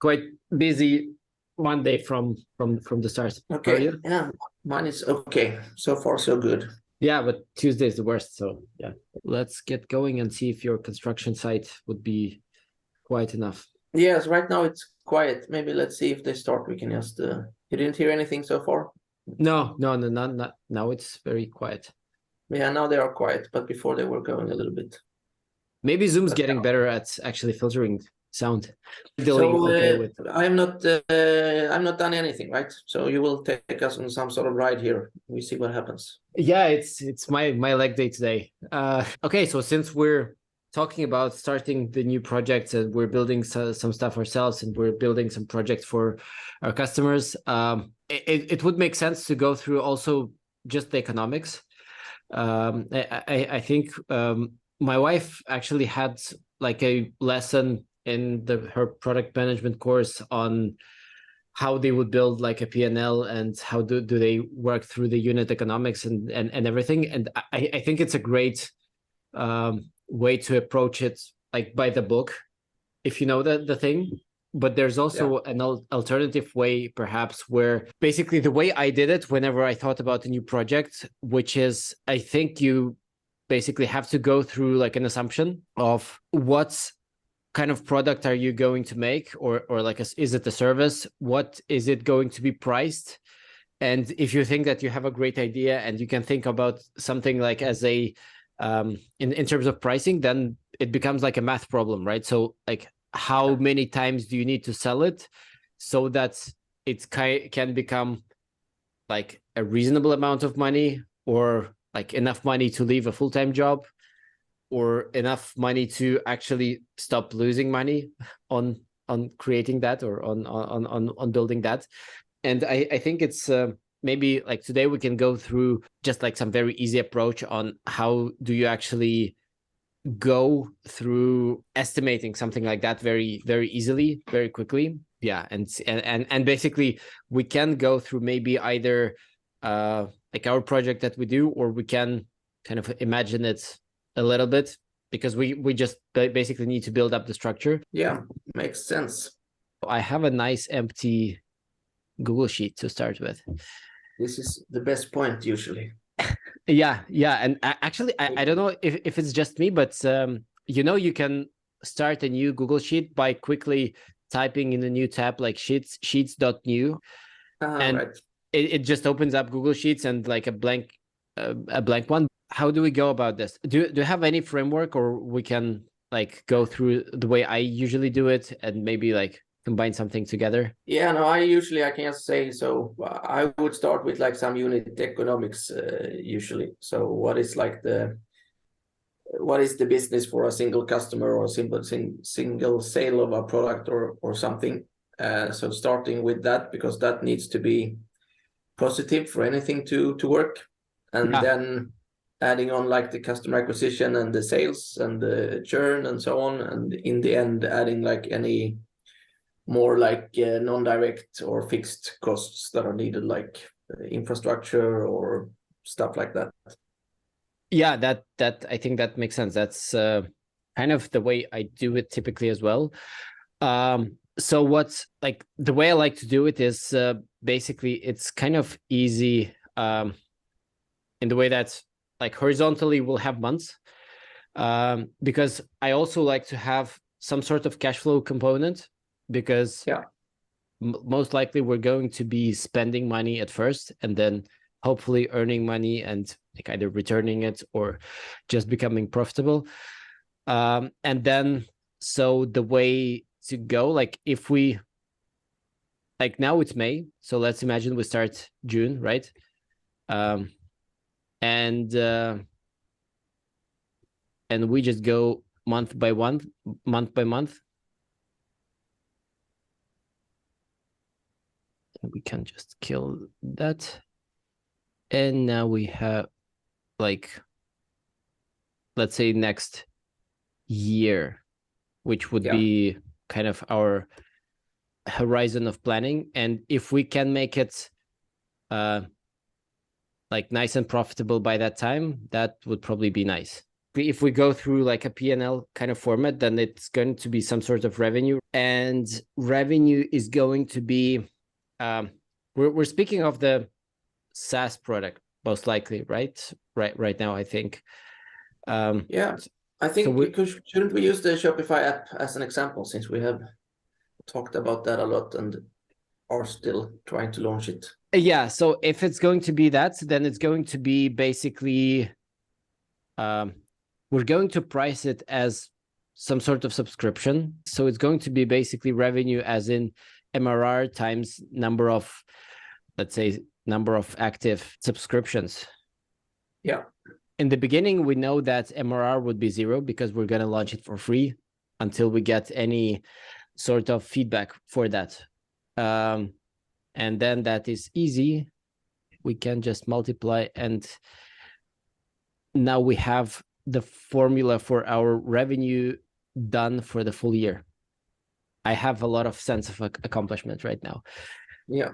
quite busy Monday from the start. How are Okay, you? yeah, mine is okay. So far, so good. Yeah, but Tuesday is the worst. So yeah, let's get going and see if your construction site would be quiet enough. Yes, right now it's quiet. Maybe let's see if they start. We can just. You didn't hear anything so far? No, no, no, not now. It's very quiet. Yeah, now they are quiet, but before they were going a little bit. Maybe Zoom's But getting better at actually filtering sound. Dealing so okay with. I'm not done anything, right? So you will take us on some sort of ride here. We see what happens. Yeah, it's my leg day today. Okay, so since we're talking about starting the new project and we're building some stuff ourselves and we're building some projects for our customers, it would make sense to go through also just the economics. I think my wife actually had like a lesson in her product management course on how they would build like a P&L and how do they work through the unit economics and everything. And I think it's a great way to approach it, like by the book, if you know the thing. But there's Yeah. also an alternative way, perhaps, where basically the way I did it whenever I thought about a new project, which is I think you basically have to go through like an assumption of what kind of product are you going to make, or like is it a service, what is it going to be priced. And if you think that you have a great idea and you can think about something like as a in terms of pricing, then it becomes like a math problem, right? So like how many times do you need to sell it so that it can become like a reasonable amount of money, or like enough money to leave a full-time job, or enough money to actually stop losing money on creating that, or on building that. And I think it's maybe like today we can go through just like some very easy approach on how do you actually go through estimating something like that very very easily, very quickly. Yeah, and basically we can go through maybe either like our project that we do, or we can kind of imagine it a little bit, because we just basically need to build up the structure. Yeah, makes sense. I have a nice empty Google Sheet to start with. This is the best point usually. Yeah, and actually, I don't know if it's just me, but you can start a new Google Sheet by quickly typing in a new tab like sheets.new, and Right. it just opens up Google Sheets and like a blank one. How do we go about this? Do you have any framework, or we can like go through the way I usually do it and maybe like combine something together? Yeah, no, I can just say so. I would start with like some unit economics usually. So what is the business for a single customer or single sale of a product or something? So starting with that, because that needs to be positive for anything to work, and Yeah, then adding on like the customer acquisition and the sales and the churn and so on, and in the end adding like any more like non-direct or fixed costs that are needed, like infrastructure or stuff like that. yeah, that I think that makes sense. That's kind of the way I do it typically as well. So what's like the way I like to do it is basically it's kind of easy in the way that like horizontally we'll have months, because I also like to have some sort of cash flow component, because Yeah. most likely we're going to be spending money at first and then hopefully earning money and like either returning it or just becoming profitable. And then so the way to go, like if we like now it's May, so let's imagine we start June, right? um and and we just go month by month. We can just kill that, and now we have like, let's say next year, which would Yeah. be kind of our horizon of planning. And if we can make it uh like nice and profitable by that time, that would probably be nice. If we go through like a P&L kind of format, then it's going to be some sort of revenue and revenue is going to be, we're speaking of the SaaS product most likely, right? Right now, I think. Yeah, I think So shouldn't we use the Shopify app as an example, since we have talked about that a lot and are still trying to launch it? yeah, so if it's going to be that, then it's going to be basically, we're going to price it as some sort of subscription. So it's going to be basically revenue as in MRR times number of, let's say, number of active subscriptions. Yeah. In the beginning, we know that MRR would be 0 because we're going to launch it for free until we get any sort of feedback for that. And then that is easy. We can just multiply, and now we have the formula for our revenue done for the full year. I have a lot of sense of accomplishment right now. Yeah.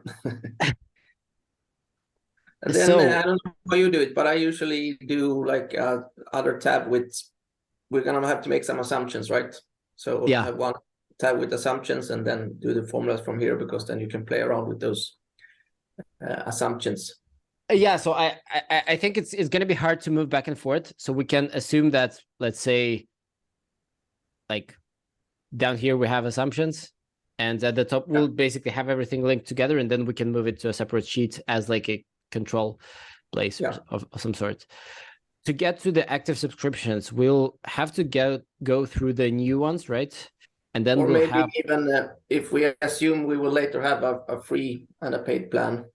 And then So I don't know how you do it, but I usually do like other tab with, we're gonna have to make some assumptions, right? So yeah, have one tab with assumptions and then do the formulas from here, because then you can play around with those assumptions. yeah. So I think it's going to be hard to move back and forth. So we can assume that, let's say, like down here we have assumptions, and at the top we'll basically have everything linked together, and then we can move it to a separate sheet as like a control place of some sort. To get to the active subscriptions, we'll have to go through the new ones, right? And then Or we'll maybe have, even if we assume we will later have a free and a paid plan.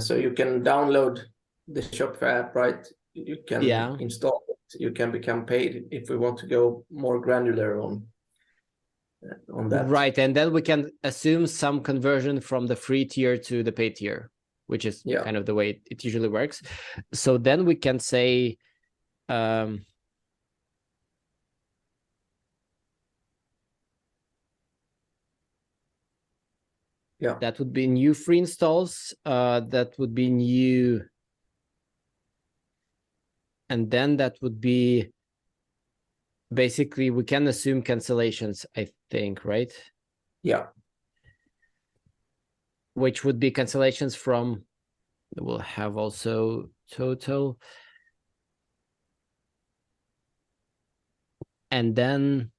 So you can download the Shopify app, right? You can install it. You can become paid if we want to go more granular on that. right. And then we can assume some conversion from the free tier to the paid tier, which is kind of the way it usually works. So then we can say, that would be new free installs. That would be new. And then that would be basically, we can assume cancellations, I think, right? Yeah. Which would be cancellations from, we'll have also total. And then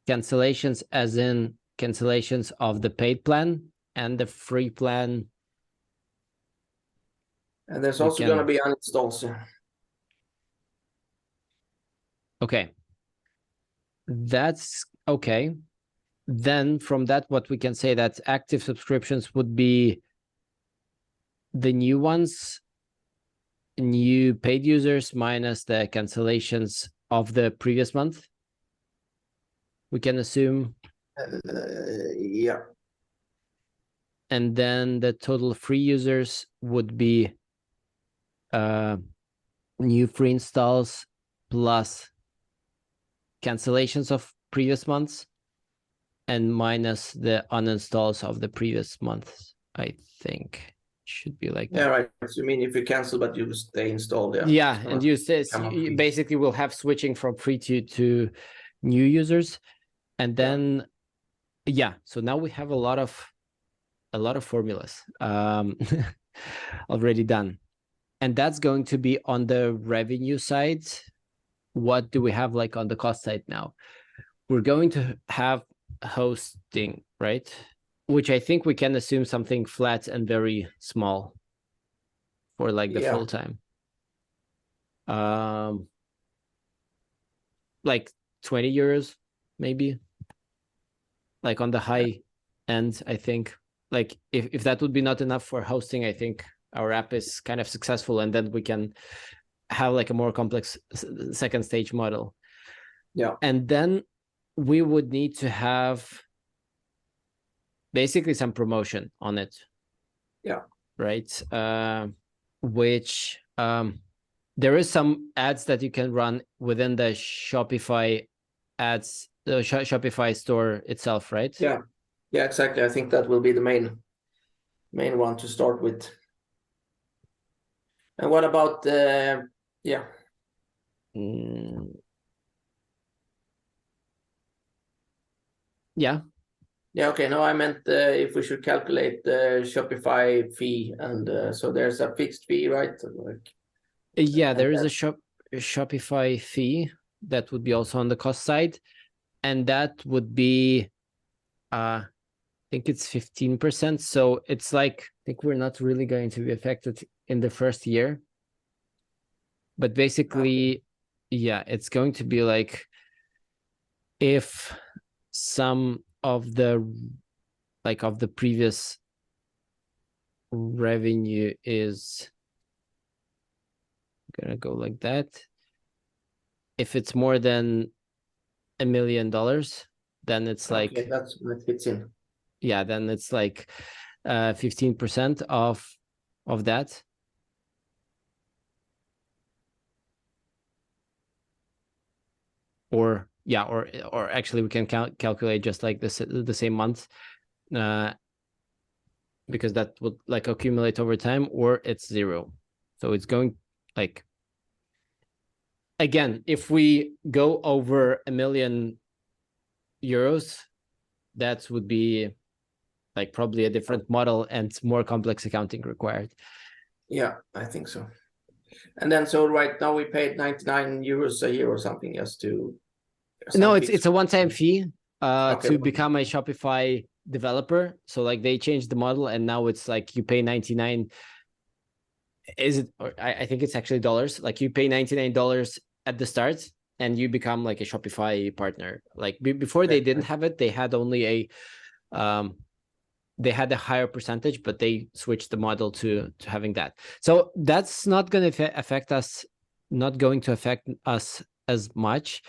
cancellations as in cancellations of the paid plan and the free plan. And there's also going to be uninstalls. Okay. That's okay. Then from that, what we can say that active subscriptions would be the new ones, new paid users minus the cancellations of the previous month. We can assume. Yeah. And then the total free users would be new free installs plus cancellations of previous months and minus the uninstalls of the previous months. I think should be like that. Yeah, right. So you mean if you cancel but you stay installed? Yeah, and you basically will have switching from free to new users, and then so now we have a lot of formulas already done, and that's going to be on the revenue side. What do we have like on the cost side now? We're going to have hosting, right? Which I think we can assume something flat and very small for like the full time. Like 20 euros, maybe. Like on the high end, I think. Like if that would be not enough for hosting, I think our app is kind of successful, and then we can have like a more complex second stage model. Yeah. And then we would need to have basically some promotion on it. Yeah. Right. Which there is some ads that you can run within the Shopify ads, the Shopify store itself, right? Yeah. Yeah, exactly. I think that will be the main one to start with. And what about Yeah. Yeah, okay. No, I meant if we should calculate the Shopify fee, and so there's a fixed fee, right? Like, Yeah, and there is a Shopify fee that would be also on the cost side, and that would be I think it's 15%. So it's like, I think we're not really going to be affected in the first year. But basically, yeah, it's going to be like if some of the previous revenue is gonna go like that. If it's more than $1 million, then it's okay, like, that fits in. yeah, then it's like 15% of that. Or yeah, or actually we can calculate just like the same month, uh, because that would like accumulate over time, or it's zero. So it's going like, again, if we go over €1 million, that would be like probably a different model and more complex accounting required. Yeah, I think so. And then so right now we paid 99 euros a year or something just to No, some fixed. it's a one-time fee Okay. to become a Shopify developer. So like they changed the model, and now it's like you pay 99. Is it? Or I think it's actually dollars. Like you pay $99 at the start, and you become like a Shopify partner. Like before they didn't have it; they had only they had a higher percentage, but they switched the model to having that. So that's not going to affect us, not going to affect us as much.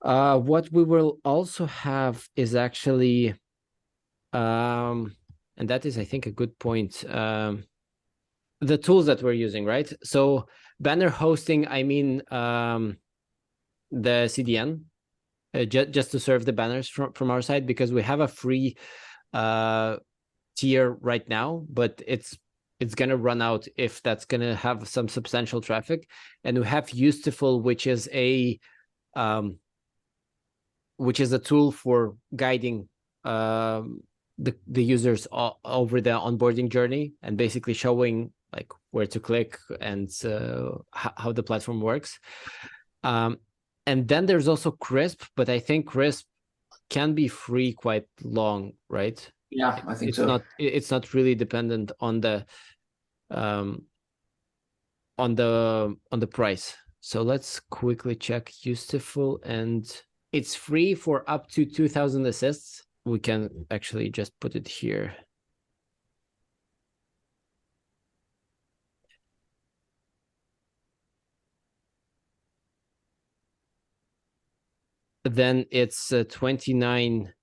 What we will also have is actually, and that is, I think, a good point. The tools that we're using, right? So banner hosting, I mean, the CDN, just to serve the banners from our side, because we have a free tier right now, but it's gonna run out if that's gonna have some substantial traffic. And we have Useful, which is a tool for guiding the users over the onboarding journey, and basically showing like where to click and how the platform works. And then there's also Crisp, but I think Crisp can be free quite long, right? Yeah, I think so. It's not really dependent on the um on the price. So let's quickly check Useful, and it's free for up to 2,000 assists. We can actually just put it here. Then it's 29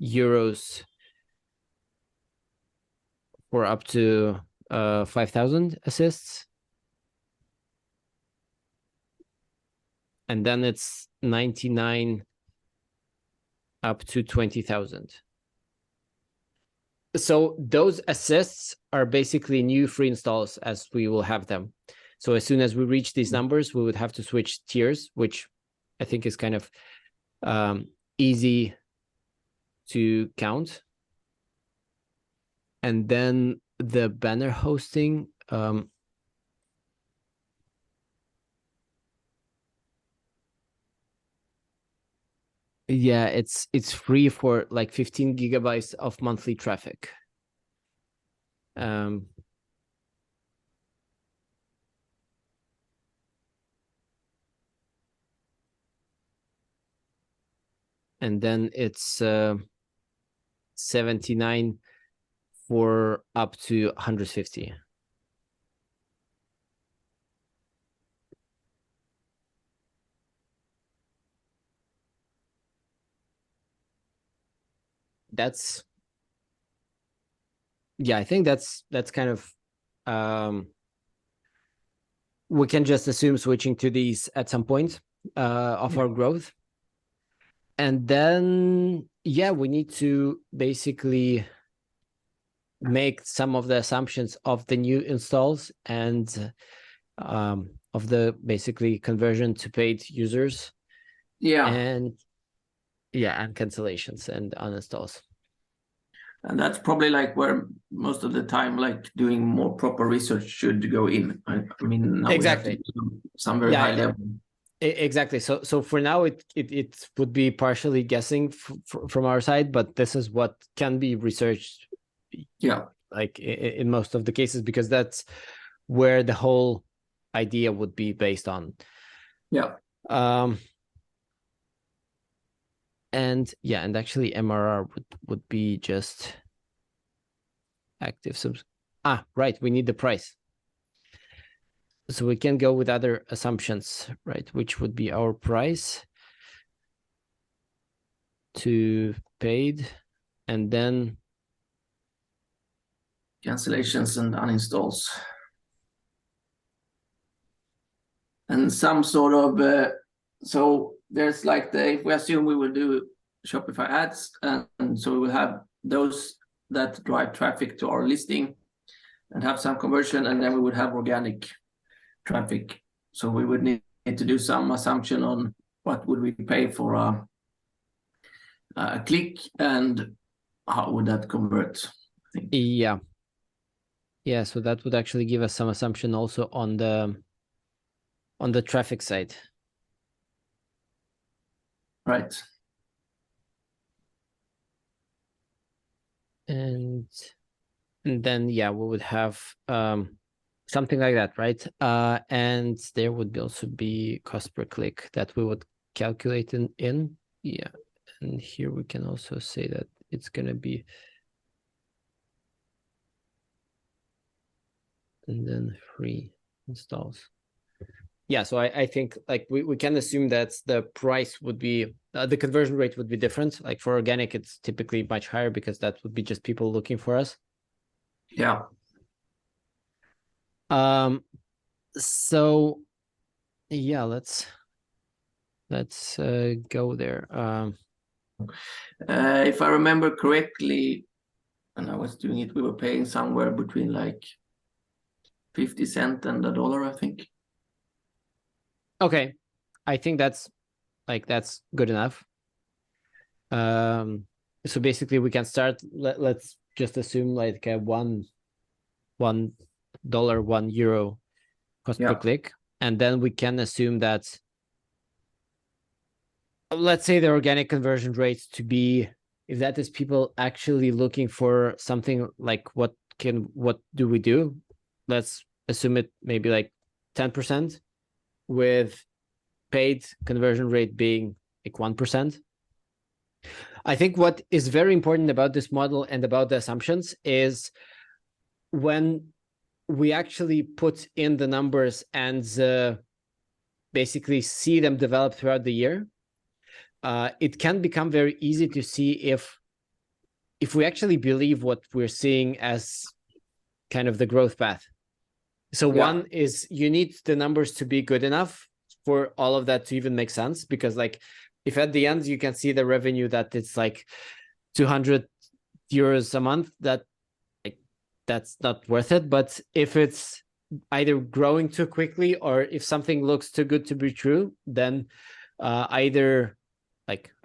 euros for up to 5,000 assists. And then it's 99 up to 20,000. So those assists are basically new free installs as we will have them. So as soon as we reach these numbers, we would have to switch tiers, which I think is kind of easy to count. And then the banner hosting, yeah, it's free for like 15 gigabytes of monthly traffic. And then it's 79 for up to 150. That's, yeah, I think that's kind of we can just assume switching to these at some point of our growth. And then, yeah, we need to basically make some of the assumptions of the new installs and of the basically conversion to paid users. Yeah. And Yeah, and cancellations and uninstalls. And that's probably like where most of the time, like doing more proper research should go in. I mean, now we have to Exactly. do some very Yeah, high level. exactly. So for now, it would be partially guessing from our side, but this is what can be researched. Yeah. Like in most of the cases, because that's where the whole idea would be based on. Yeah. And yeah, and actually MRR would be just active subs. Right. We need the price. So we can go with other assumptions, right? Which would be our price to paid, and then Cancellations and uninstalls. And some sort of, so there's like if we assume we will do Shopify ads, and so we will have those that drive traffic to our listing and have some conversion, and then we would have organic traffic. So we would need to do some assumption on what would we pay for a click and how would that convert, I think. Yeah, so that would actually give us some assumption also on the traffic side. Right. And then yeah, we would have something like that, right? And there would also be cost per click that we would calculate in. Yeah. And here we can also say that it's gonna be, and then free installs. Yeah, so I think like we can assume that the price would be the conversion rate would be different. Like for organic, it's typically much higher because that would be just people looking for us. Yeah. So yeah, let's go there. If I remember correctly, and I was doing it, we were paying somewhere between like 50 cents and $1, I think. Okay, I think that's good enough. So basically we can start. Let's just assume like a $1, €1 cost per click, and then we can assume that, let's say, the organic conversion rates to be, if that is people actually looking for something like what do we do? Let's assume it maybe like 10%, with paid conversion rate being like 1%. I think what is very important about this model and about the assumptions is when we actually put in the numbers and basically see them develop throughout the year, it can become very easy to see if we actually believe what we're seeing as kind of the growth path. So one is you need the numbers to be good enough for all of that to even make sense, because like if at the end you can see the revenue that it's like €200 a month, that's not worth it. But if it's either growing too quickly or if something looks too good to be true, then either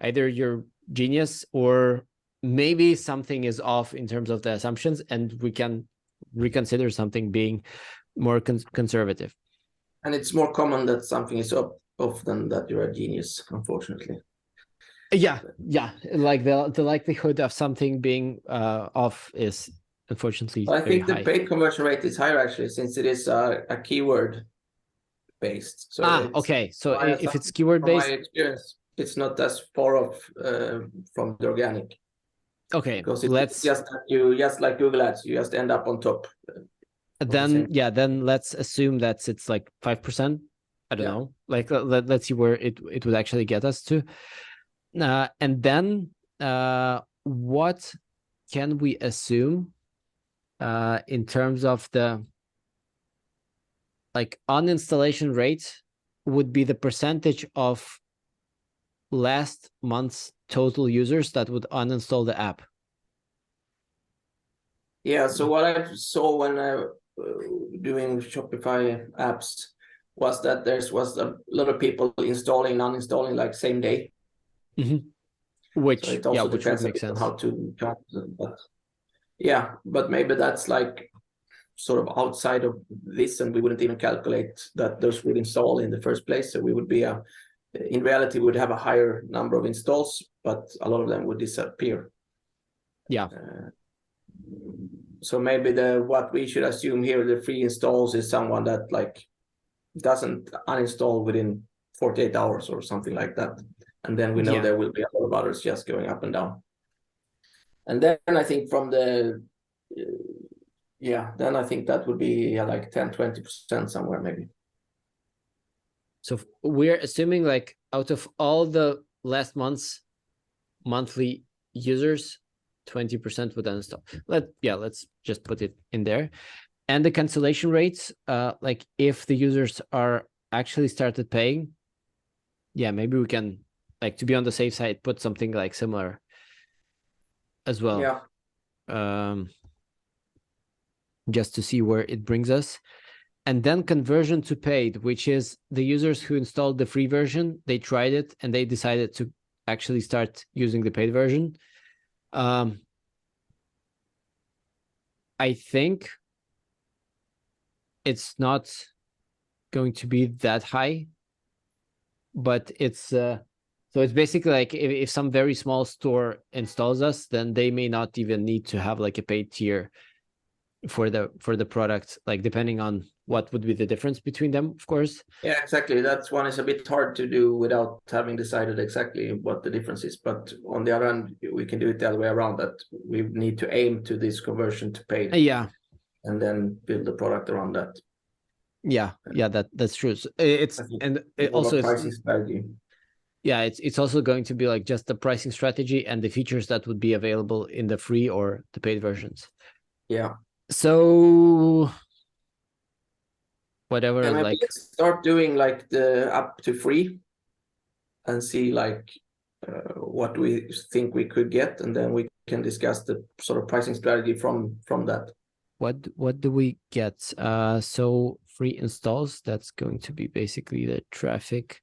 you're genius or maybe something is off in terms of the assumptions, and we can reconsider something being more conservative. And it's more common that something is off than that you're a genius, unfortunately. Yeah, like the likelihood of something being off is unfortunately I very think the high. paid conversion rate is higher actually, since it is a keyword based. So okay. So if it's keyword from my based, experience, it's not as far off from the organic. Okay, because it's just like Google Ads, you just end up on top. Then let's assume that it's like 5%. I don't know. Like let's see where it would actually get us to. And then what can we assume in terms of the like uninstallation rate would be the percentage of last month's total users that would uninstall the app? Yeah, so what I saw when I doing Shopify apps was that there was a lot of people installing and uninstalling like same day. Mm-hmm. Which, So it yeah, also which would depends a make bit on sense. how to count them. But yeah, but maybe that's like sort of outside of this, and we wouldn't even calculate that those would install in the first place. So we would be in reality, we would have a higher number of installs, but a lot of them would disappear. Yeah. So maybe what we should assume here, the free installs is someone that like doesn't uninstall within 48 hours or something like that. And then we know Yeah. there will be a lot of others just going up and down. And then I think from the, then I think that would be like 10-20% somewhere maybe. So we're assuming like out of all the last month's monthly users, 20% would uninstall. Let's just put it in there. And the cancellation rates, like if the users are actually started paying, yeah, maybe we can, like, to be on the safe side, put something like similar as well. Yeah. Just to see where it brings us. And then conversion to paid, which is the users who installed the free version, they tried it and they decided to actually start using the paid version. I think it's not going to be that high, but it's so it's basically like if some very small store installs us, then they may not even need to have like a paid tier for the product, like depending on what would be the difference between them, of course. Yeah, exactly. That one is a bit hard to do without having decided exactly what the difference is. But on the other hand, we can do it the other way around, that we need to aim to this conversion to paid. Yeah. And then build the product around that. Yeah, that's true. So it's and it also pricing strategy. Yeah, it's also going to be like just the pricing strategy and the features that would be available in the free or the paid versions. Yeah. So whatever, and like let's start doing like the up to free and see like what we think we could get, and then we can discuss the sort of pricing strategy from that. what do we get? So free installs, that's going to be basically the traffic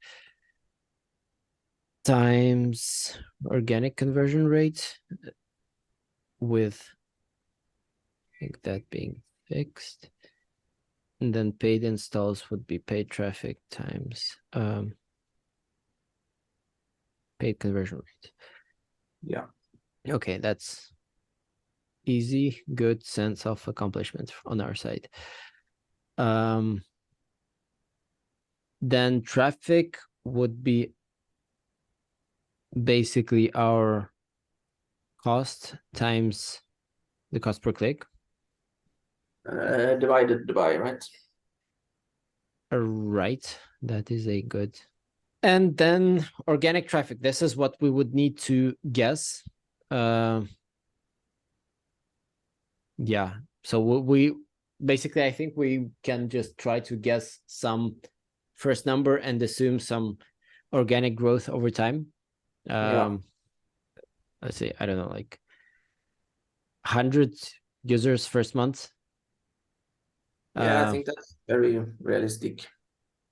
times organic conversion rate, with I think that being fixed. And then paid installs would be paid traffic times paid conversion rate. Yeah. Okay, that's easy, good sense of accomplishment on our side. Then traffic would be basically our cost times the cost per click. Divided by, right? Right, that is a good. And then organic traffic, this is what we would need to guess. Yeah, so we basically, I think we can just try to guess some first number and assume some organic growth over time. Let's say, I don't know, like 100 users first month. I think that's very realistic.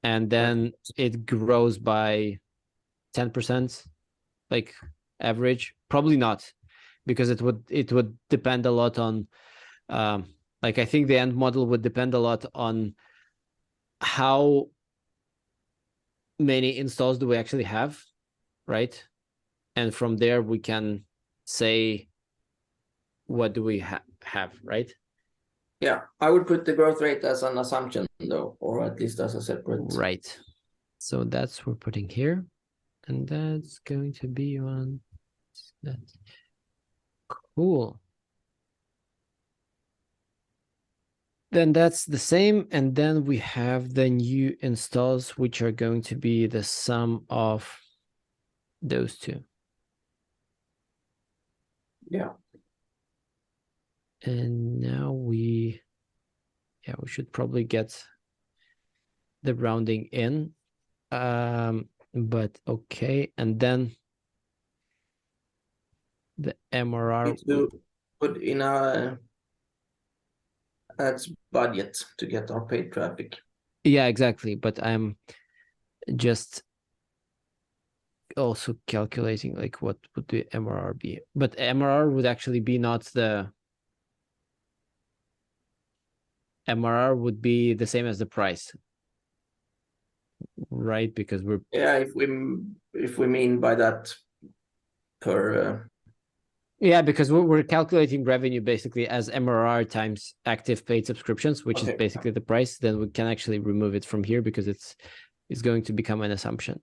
And then it grows by 10%, like average. Probably not, because it would depend a lot on like I think the end model would depend a lot on how many installs do we actually have, right? And from there we can say what do we have, right? Yeah, I would put the growth rate as an assumption though, or at least as a separate. Right. So that's we're putting here, and that's going to be on that. Cool. Then that's the same, and then we have the new installs, which are going to be the sum of those two. Yeah. And now we should probably get the rounding in. But okay, and then the MRR to put in a ads budget to get our paid traffic. Yeah, exactly. But I'm just also calculating like what would the MRR be, but MRR would actually be not the MRR would be the same as the price, right? Because we're if we mean by that per yeah, because we're calculating revenue basically as MRR times active paid subscriptions, which is okay. basically the price. Then we can actually remove it from here because it's going to become an assumption.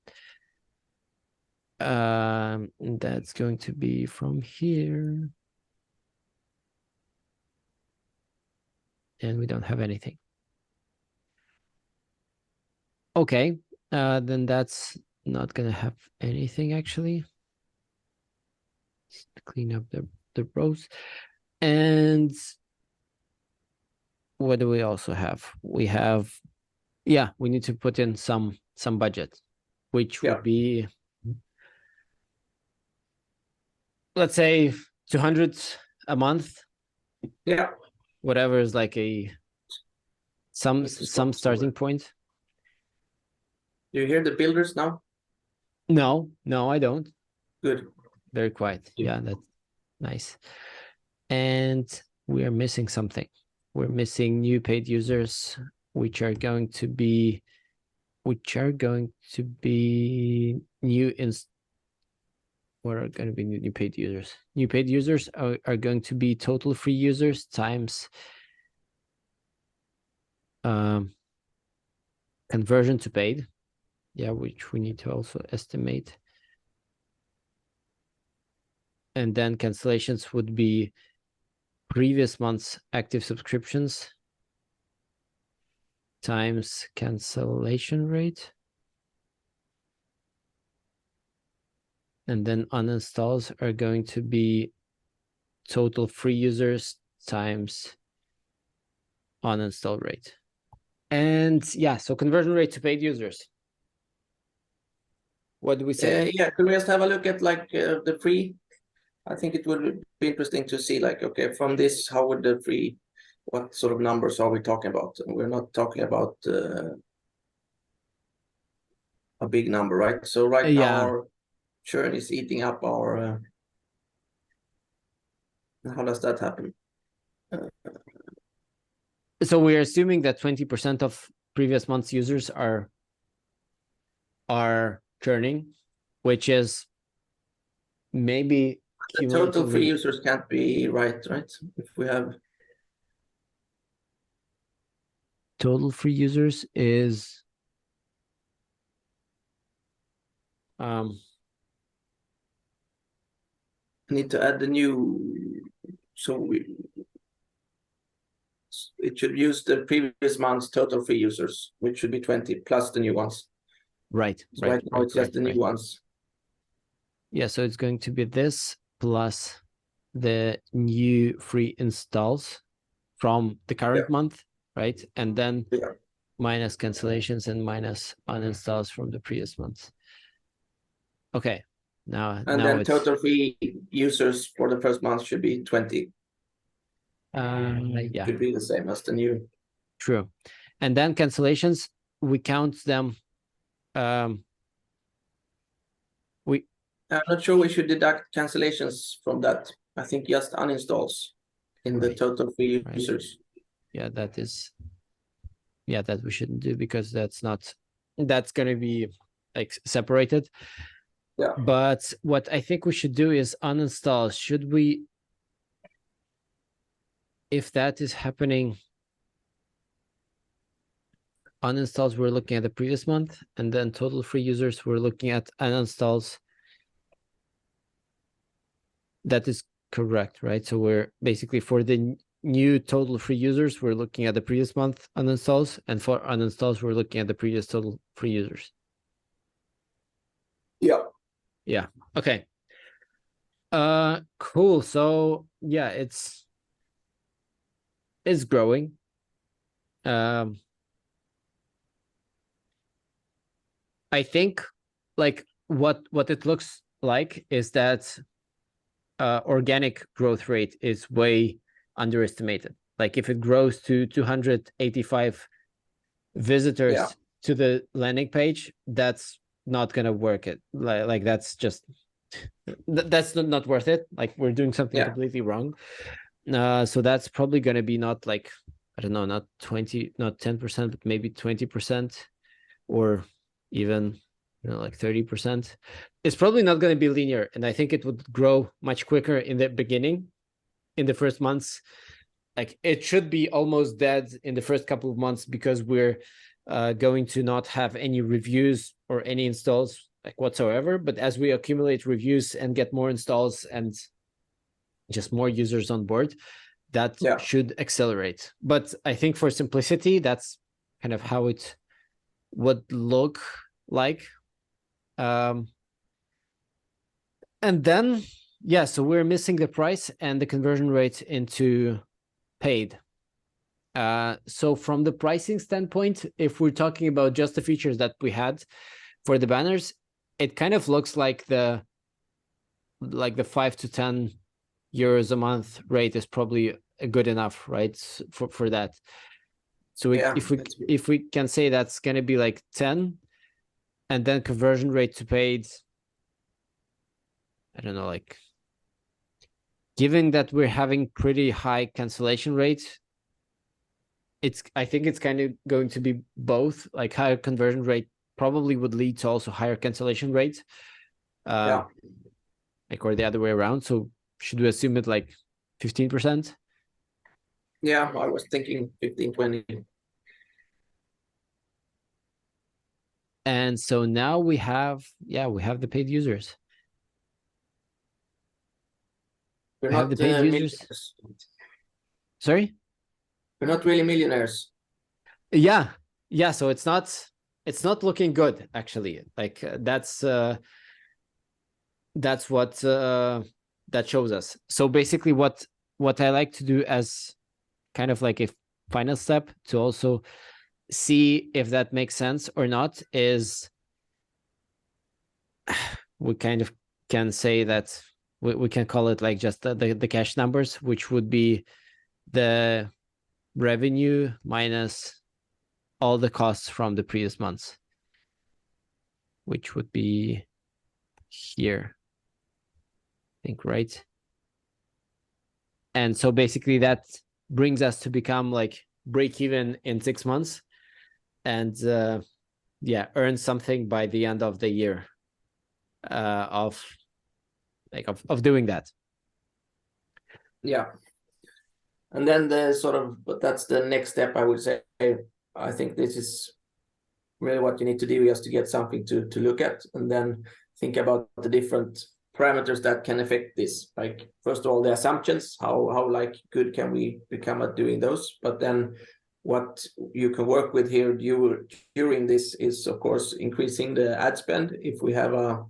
That's going to be from here, and we don't have anything. Okay, then that's not gonna have anything actually. Just clean up the rows. And what do we also have? We have, yeah, we need to put in some budget, which would be, let's say 200 a month. Yeah. Whatever is like some starting point. Do you hear the builders now? No, I don't. Good. Very quiet. Yeah, that's nice. And we are missing something. We're missing new paid users, which are going to be new what are going to be new paid users? New paid users are going to be total free users times conversion to paid. Yeah, which we need to also estimate. And then cancellations would be previous month's active subscriptions times cancellation rate. And then uninstalls are going to be total free users times uninstall rate. And yeah, so conversion rate to paid users. What do we say? Yeah, could we just have a look at like the free? I think it would be interesting to see like, okay, from this, how would the free, what sort of numbers are we talking about? We're not talking about a big number, right? So right now our churn is eating up our, how does that happen? So we're assuming that 20% of previous month's users are churning, which is maybe the total free users can't be right? If we have total free users is need to add the new, so it should use the previous month's total free users, which should be 20 plus the new ones. Right. So right now it's just the new ones. Yeah, so it's going to be this plus the new free installs from the current month, right? And then minus cancellations and minus uninstalls from the previous month. Okay, now then total free users for the first month should be 20. Yeah, could be the same as the new. True. And then cancellations, we count them. I'm not sure we should deduct cancellations from that. I think just uninstalls in the total free users. Yeah, that we shouldn't do because that's going to be like separated. Yeah. But what I think we should do is uninstall. Should we, if that is happening, uninstalls we're looking at the previous month, and then total free users we're looking at uninstalls. That is correct, right? So we're basically, for the new total free users, we're looking at the previous month uninstalls, and for uninstalls, we're looking at the previous total free users. Yeah. Okay. Cool. So yeah, it's growing. I think like what it looks like is that organic growth rate is way underestimated. Like if it grows to 285 visitors to the landing page, that's not gonna work it. Like that's just that's not worth it. Like we're doing something completely wrong. So that's probably gonna be not like, I don't know, not 20, not 10%, but maybe 20%, or even, you know, like 30%. It's probably not going to be linear, and I think it would grow much quicker in the beginning, in the first months. Like it should be almost dead in the first couple of months, because we're going to not have any reviews or any installs like whatsoever. But as we accumulate reviews and get more installs and just more users on board, that should accelerate. But I think for simplicity, that's kind of how it would look like. And then, yeah, so we're missing the price and the conversion rate into paid. So from the pricing standpoint, if we're talking about just the features that we had for the banners, it kind of looks like the 5 to 10 euros a month rate is probably good enough, right? For that. So if we can say that's going to be like 10, and then conversion rate to paid, I don't know, like, given that we're having pretty high cancellation rate, I think it's kind of going to be both. Like higher conversion rate probably would lead to also higher cancellation rate. Like, or the other way around. So should we assume it like 15%? Yeah, I was thinking 15, 20. And so now we have the paid users. We're not the paid users. Sorry? We're not really millionaires. Yeah. So it's not looking good, actually. Like that's what that shows us. So basically what I like to do as kind of like a final step to also see if that makes sense or not is we kind of can say that we can call it like just the cash numbers, which would be the revenue minus all the costs from the previous months, which would be here, I think, right? And so basically that brings us to become like break even in 6 months, and earn something by the end of the year of doing that. Yeah. And then but that's the next step, I would say. I think this is really what you need to do, just to get something to look at, and then think about the different parameters that can affect this. Like, first of all, the assumptions, how like good can we become at doing those? But then what you can work with here during this is, of course, increasing the ad spend. If we have a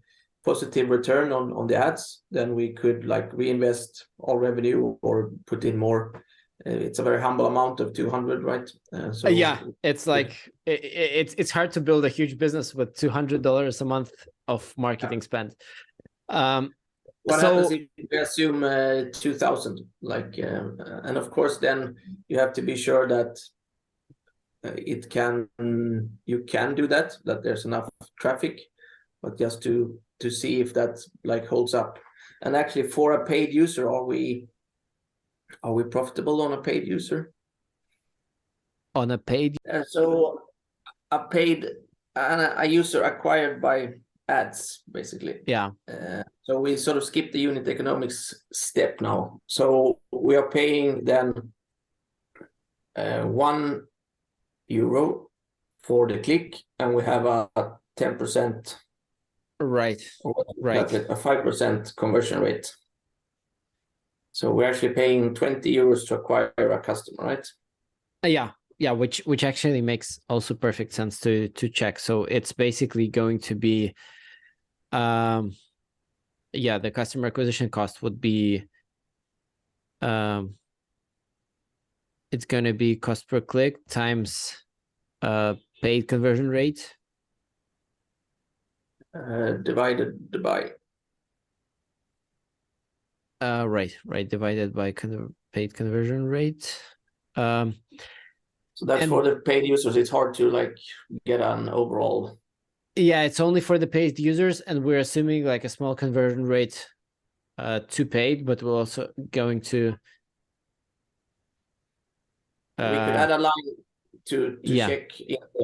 positive return on the ads, then we could like reinvest all revenue or put in more. It's a very humble amount of 200, right? It's like it's hard to build a huge business with $200 a month of marketing spend. What happens if we assume 2,000? Like, and of course, then you have to be sure that you can do that there's enough traffic, but just to see if that like holds up. And actually, for a paid user, are we profitable on a paid user? On a paid, so a user acquired by ads, basically. Yeah. So we sort of skip the unit economics step now. So we are paying then €1 for the click, and we have a 10%. Right. A 5% conversion rate. So we're actually paying €20 to acquire a customer, right? Yeah, which actually makes also perfect sense to check. So it's basically going to be, the customer acquisition cost would be, it's going to be cost per click times paid conversion rate. Divided by. Right, divided by paid conversion rate. So that's for the paid users. It's hard to like get an overall Yeah, it's only for the paid users, and we're assuming like a small conversion rate to paid, but we're also going to We could add a line to yeah. check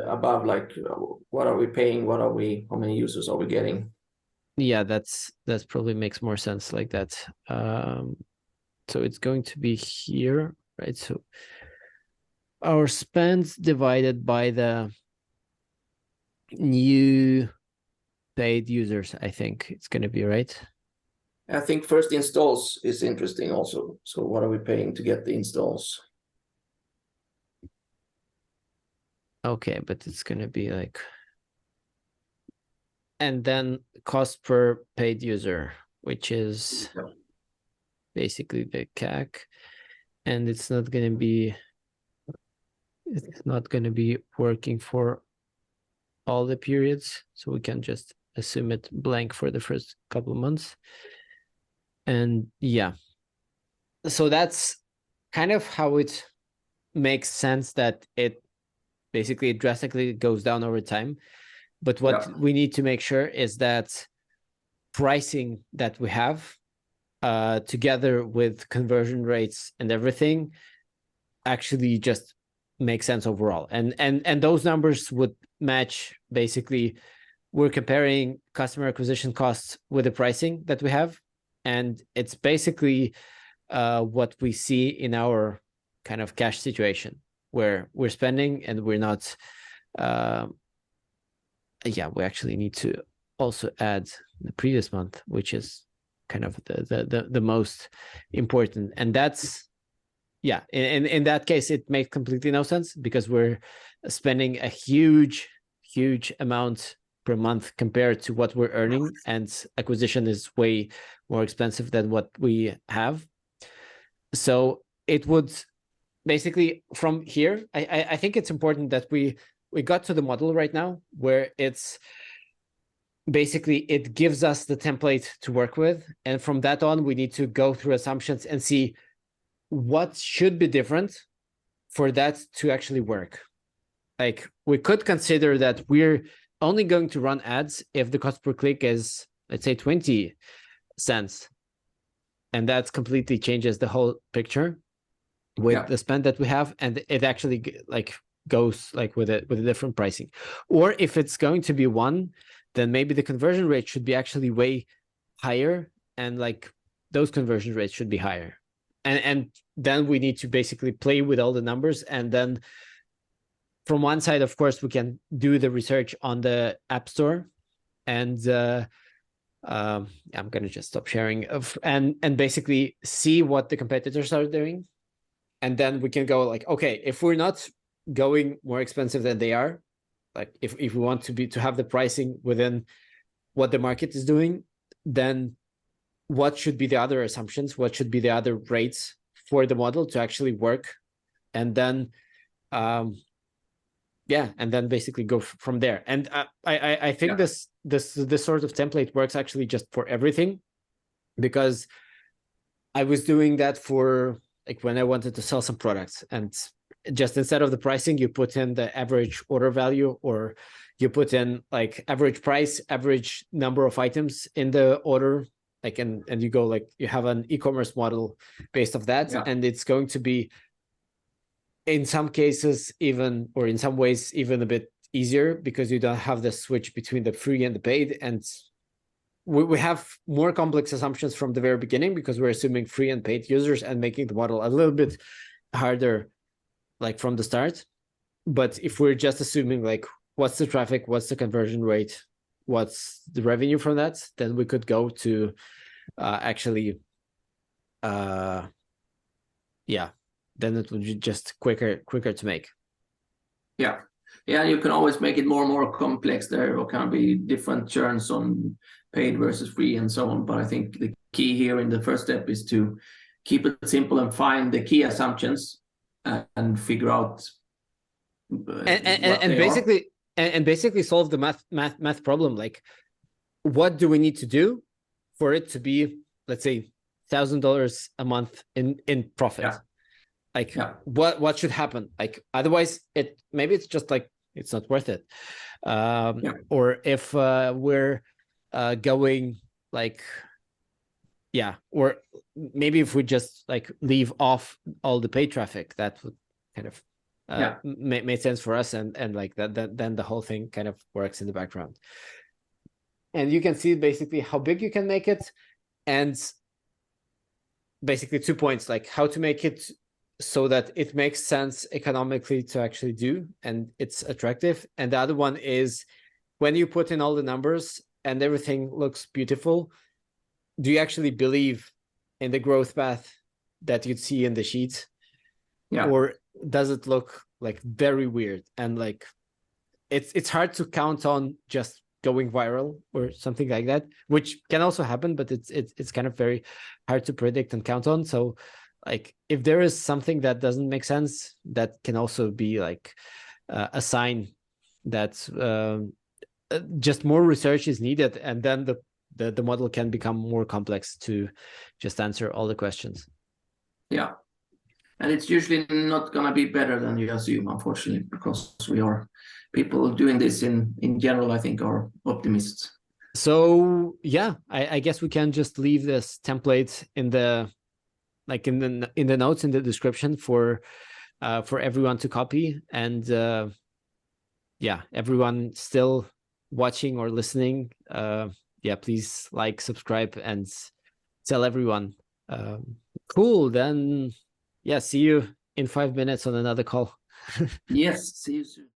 above, like what are we paying, how many users are we getting? Yeah, that's probably makes more sense like that. So it's going to be here, right? So our spend divided by the new paid users, I think it's going to be right. I think first installs is interesting also. So what are we paying to get the installs? Okay, but it's going to be like, and then cost per paid user, which is basically the CAC, and it's not going to be working for all the periods, so we can just assume it blank for the first couple of months. And yeah, so that's kind of how it makes sense that it basically drastically goes down over time. But what we need to make sure is that pricing that we have together with conversion rates and everything actually just make sense overall. And those numbers would match. Basically, we're comparing customer acquisition costs with the pricing that we have, and it's basically what we see in our kind of cash situation where we're spending and we're not yeah, we actually need to also add the previous month, which is kind of the most important. And that's, yeah, in that case, it makes completely no sense because we're spending a huge amount per month compared to what we're earning, and acquisition is way more expensive than what we have. So it would basically, from here, I think it's important that we got to the model right now where it's basically it gives us the template to work with, and from that on we need to go through assumptions and see what should be different for that to actually work. Like, we could consider that we're only going to run ads if the cost per click is, let's say, 20 cents, and that completely changes the whole picture with the spend that we have, and it actually like goes like with a different pricing. Or if it's going to be one, then maybe the conversion rate should be actually way higher, and like those conversion rates should be higher. And then we need to basically play with all the numbers, and then from one side, of course, we can do the research on the App Store, and I'm gonna just stop sharing and basically see what the competitors are doing, and then we can go like, okay, if we're not going more expensive than they are, like if we want to have the pricing within what the market is doing, then what should be the other assumptions, what should be the other rates for the model to actually work, and then yeah, and then basically go from there. And I think this sort of template works actually just for everything, because I was doing that for like when I wanted to sell some products, and just instead of the pricing, you put in the average order value, or you put in like average price, average number of items in the order, like, and you go like, you have an e-commerce model based off that, and it's going to be in some cases even, or in some ways even a bit easier, because you don't have the switch between the free and the paid, and we have more complex assumptions from the very beginning because we're assuming free and paid users and making the model a little bit harder like from the start. But if we're just assuming like what's the traffic, what's the conversion rate, what's the revenue from that, then we could go to actually yeah, then it would be just quicker to make. Yeah, you can always make it more and more complex. There can be different churns on paid versus free and so on. But I think the key here in the first step is to keep it simple and find the key assumptions and figure out and basically basically solve the math problem. Like, what do we need to do for it to be, let's say, $1,000 a month in profit? Like, what should happen? Like, otherwise, maybe it's just like it's not worth it. Yeah. Or if we're going like, yeah, or maybe if we just like leave off all the paid traffic, that would kind of made sense for us, and like that then the whole thing kind of works in the background. And you can see basically how big you can make it, and basically 2 points, like how to make it so that it makes sense economically to actually do and it's attractive. And the other one is when you put in all the numbers and everything looks beautiful, do you actually believe in the growth path that you'd see in the sheets? Yeah. Or does it look like very weird, and like it's hard to count on just going viral or something like that, which can also happen, but it's kind of very hard to predict and count on. So like if there is something that doesn't make sense, that can also be like a sign that just more research is needed, and then the model can become more complex to just answer all the questions. Yeah. And it's usually not going to be better than you assume, unfortunately, because people doing this in general, I think, are optimists. So yeah, I guess we can just leave this template in the notes in the description for everyone to copy. And yeah, everyone still watching or listening, yeah, please like, subscribe, and tell everyone. Cool. Then yeah, see you in 5 minutes on another call. Yes, see you soon.